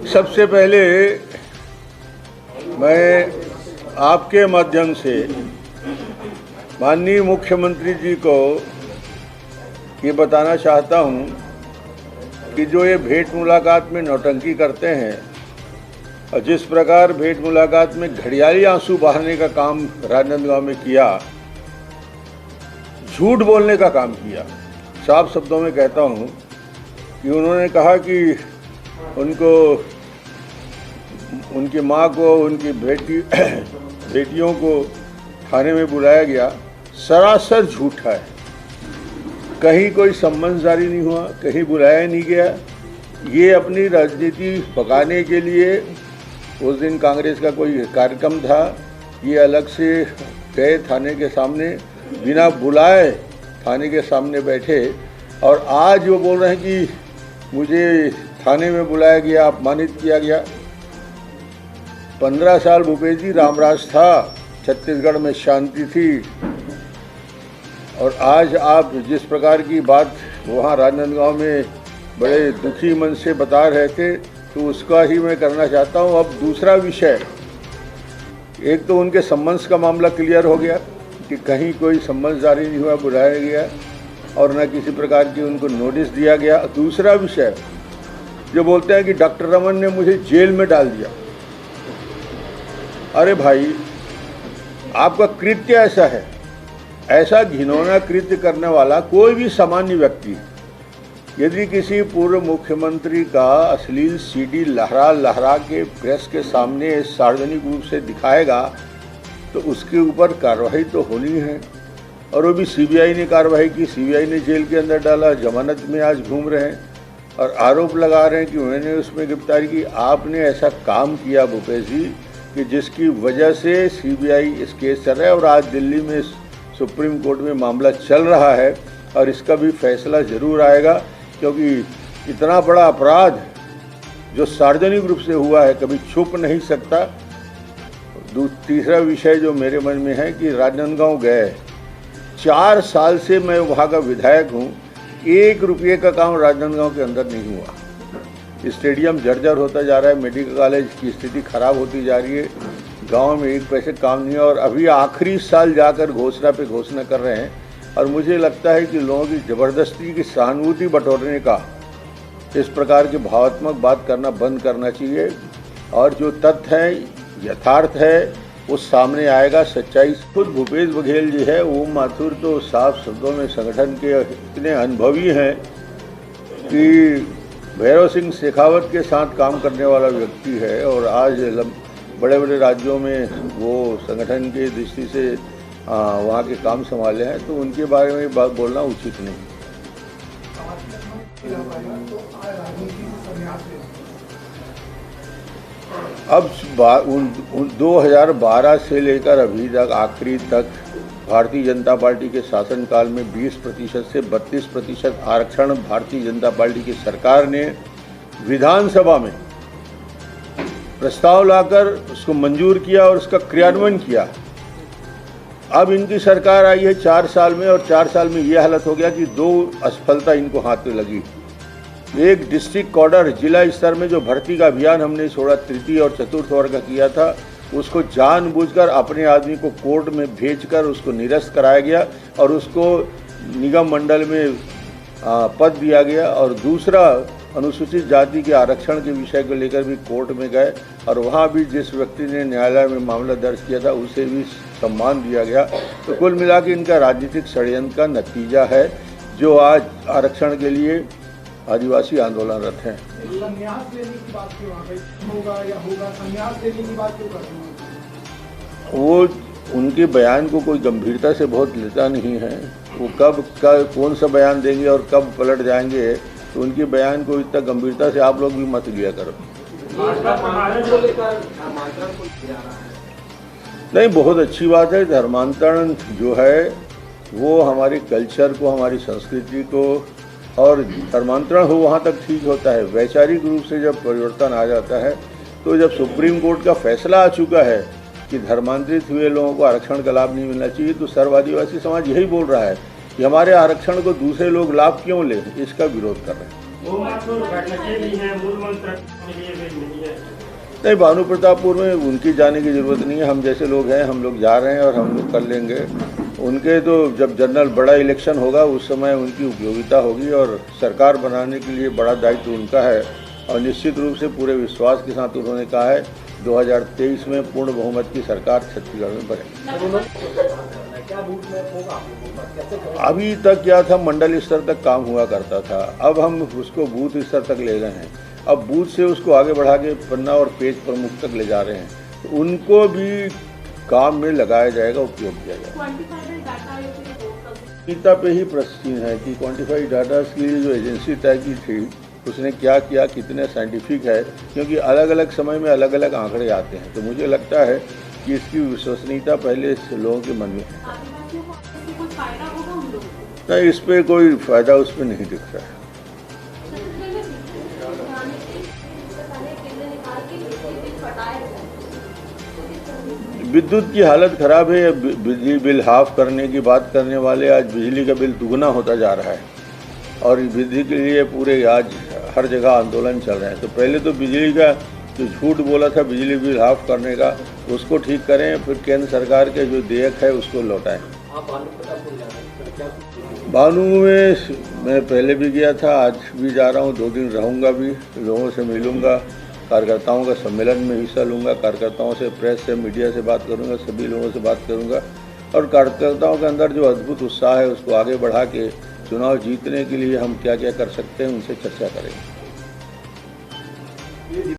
सबसे पहले मैं आपके माध्यम से माननीय मुख्यमंत्री जी को ये बताना चाहता हूँ कि जो ये भेंट मुलाकात में नौटंकी करते हैं और जिस प्रकार भेंट मुलाकात में घड़ियाली आंसू बहाने का काम राजनांदगांव में किया, झूठ बोलने का काम किया। साफ शब्दों में कहता हूँ कि उन्होंने कहा कि उनकी माँ को, उनकी बेटियों को थाने में बुलाया गया। सरासर झूठ है। कहीं कोई सम्मन जारी नहीं हुआ, कहीं बुलाया नहीं गया। ये अपनी राजनीति पकाने के लिए उस दिन कांग्रेस का कोई कार्यक्रम था, ये अलग से गए थाने के सामने, बिना बुलाए थाने के सामने बैठे और आज वो बोल रहे हैं कि मुझे थाने में बुलाया गया, अपमानित किया गया। 15 साल भूपेश जी रामराज था, छत्तीसगढ़ में शांति थी और आज आप जिस प्रकार की बात वहाँ राजनांदगांव में बड़े दुखी मन से बता रहे थे, तो उसका ही मैं करना चाहता हूँ। अब दूसरा विषय, एक तो उनके सम्मन्स का मामला क्लियर हो गया कि कहीं कोई सम्मन्स जारी नहीं हुआ, बुलाया गया और न किसी प्रकार की उनको नोटिस दिया गया। दूसरा विषय जो बोलते हैं कि डॉक्टर रमन ने मुझे जेल में डाल दिया। अरे भाई, आपका कृत्य ऐसा है, ऐसा घिनौना कृत्य करने वाला कोई भी सामान्य व्यक्ति यदि किसी पूर्व मुख्यमंत्री का अश्लील सीडी लहरा लहरा के प्रेस के सामने सार्वजनिक रूप से दिखाएगा तो उसके ऊपर कार्रवाई तो होनी है। और वो भी सीबीआई ने कार्रवाई की, सीबीआई ने जेल के अंदर डाला, जमानत में आज घूम रहे हैं और आरोप लगा रहे हैं कि उन्होंने उसमें गिरफ्तारी की। आपने ऐसा काम किया भूपेश जी कि जिसकी वजह से सीबीआई इस केस चल रहा है और आज दिल्ली में सुप्रीम कोर्ट में मामला चल रहा है और इसका भी फैसला ज़रूर आएगा, क्योंकि इतना बड़ा अपराध जो सार्वजनिक रूप से हुआ है कभी छुप नहीं सकता। तीसरा विषय जो मेरे मन में है कि राजनांदगांव गए, 4 साल से मैं वहाँ का विधायक हूँ, 1 रुपये का काम राजनांदगांव के अंदर नहीं हुआ। स्टेडियम जर्जर होता जा रहा है, मेडिकल कॉलेज की स्थिति खराब होती जा रही है, गांव में 1 पैसे काम नहीं है और अभी आखिरी साल जाकर घोषणा पे घोषणा कर रहे हैं। और मुझे लगता है कि लोगों की ज़बरदस्ती की सहानुभूति बटोरने का, इस प्रकार की भावात्मक बात करना बंद करना चाहिए और जो तथ्य है, यथार्थ है, वो सामने आएगा, सच्चाई। खुद भूपेश बघेल जी है, ओम माथुर तो साफ शब्दों में संगठन के इतने अनुभवी हैं कि भैरव सिंह शेखावत के साथ काम करने वाला व्यक्ति है और आज बड़े बड़े राज्यों में वो संगठन की दृष्टि से वहाँ के काम संभाले हैं, तो उनके बारे में बात बोलना उचित नहीं। अब 2012 से लेकर अभी तक आखिरी तक भारतीय जनता पार्टी के शासनकाल में 20% से 32% आरक्षण भारतीय जनता पार्टी की सरकार ने विधानसभा में प्रस्ताव लाकर उसको मंजूर किया और उसका क्रियान्वयन किया। अब इनकी सरकार आई है 4 साल में और 4 साल में ये हालत हो गया कि 2 असफलता इनको हाथ में लगी। एक डिस्ट्रिक्ट कॉर्डर जिला स्तर में जो भर्ती का अभियान हमने छोड़ा, तृतीय और चतुर्थ वर्ग का किया था, उसको जानबूझकर अपने आदमी को कोर्ट में भेजकर उसको निरस्त कराया गया और उसको निगम मंडल में पद दिया गया। और दूसरा, अनुसूचित जाति के आरक्षण के विषय को लेकर भी कोर्ट में गए और वहाँ भी जिस व्यक्ति ने न्यायालय में मामला दर्ज किया था उसे भी सम्मान दिया गया। तो कुल मिला के इनका राजनीतिक षड्यंत्र का नतीजा है जो आज आरक्षण के लिए आदिवासी आंदोलनरत हैं। संन्यास लेने की बात क्यों आ गई? होगा संन्यास लेने की बात क्यों कर रहे हैं? वो उनके बयान को कोई गंभीरता से बहुत लेता नहीं है। वो कब कौन सा बयान देंगे और कब पलट जाएंगे, तो उनके बयान को इतना गंभीरता से आप लोग भी मत लिया करो। नहीं, बहुत अच्छी बात है। धर्मांतरण जो है वो हमारे कल्चर को, हमारी संस्कृति को, और धर्मांतरण हो वहाँ तक ठीक होता है। वैचारिक रूप से जब परिवर्तन आ जाता है, तो जब सुप्रीम कोर्ट का फैसला आ चुका है कि धर्मांतरित हुए लोगों को आरक्षण का लाभ नहीं मिलना चाहिए, तो सर्व आदिवासी समाज यही बोल रहा है कि हमारे आरक्षण को दूसरे लोग लाभ क्यों लें, इसका विरोध कर रहे हैं। वो मात्र बैठकें भी हैं, मूल मंत्र के लिए वे नहीं है। नहीं, भानु प्रतापपुर में उनकी जाने की ज़रूरत नहीं है। हम जैसे लोग हैं, हम लोग जा रहे हैं और हम लोग कर लेंगे। उनके तो जब जनरल बड़ा इलेक्शन होगा उस समय उनकी उपयोगिता होगी और सरकार बनाने के लिए बड़ा दायित्व उनका है। और निश्चित रूप से पूरे विश्वास के साथ उन्होंने कहा है 2023 में पूर्ण बहुमत की सरकार छत्तीसगढ़ में बनेगी। अभी तक क्या था, मंडल स्तर तक काम हुआ करता था, अब हम उसको बूथ स्तर तक ले रहे हैं। अब बूथ से उसको आगे बढ़ा के पन्ना और पेज प्रमुख तक ले जा रहे हैं, तो उनको भी काम में लगाया जाएगा, उपयोग किया जाएगा। गीता पे ही प्रश्न है कि क्वांटिफाइड डाटा के लिए जो एजेंसी तय की थी उसने क्या किया, कितने साइंटिफिक है, क्योंकि अलग अलग समय में अलग अलग आंकड़े आते हैं। तो मुझे लगता है कि इसकी विश्वसनीयता पहले से लोगों के मन में है। नहीं, इस पर कोई फायदा उस पर नहीं दिख रहा है। विद्युत की हालत खराब है। बिजली बिल हाफ करने की बात करने वाले आज बिजली का बिल दुगना होता जा रहा है और बिजली के लिए पूरे आज हर जगह आंदोलन चल रहे हैं। तो पहले तो बिजली का जो झूठ बोला था बिजली बिल हाफ करने का, उसको ठीक करें, फिर केंद्र सरकार के जो देयक है उसको लौटाएं। भानु में मैं पहले भी गया था, आज भी जा रहा हूँ, 2 दिन रहूँगा भी, लोगों से मिलूँगा, कार्यकर्ताओं का सम्मेलन में हिस्सा लूँगा, कार्यकर्ताओं से, प्रेस से, मीडिया से बात करूँगा, सभी लोगों से बात करूँगा और कार्यकर्ताओं के अंदर जो अद्भुत उत्साह है उसको आगे बढ़ा के चुनाव जीतने के लिए हम क्या क्या कर सकते हैं उनसे चर्चा करेंगे।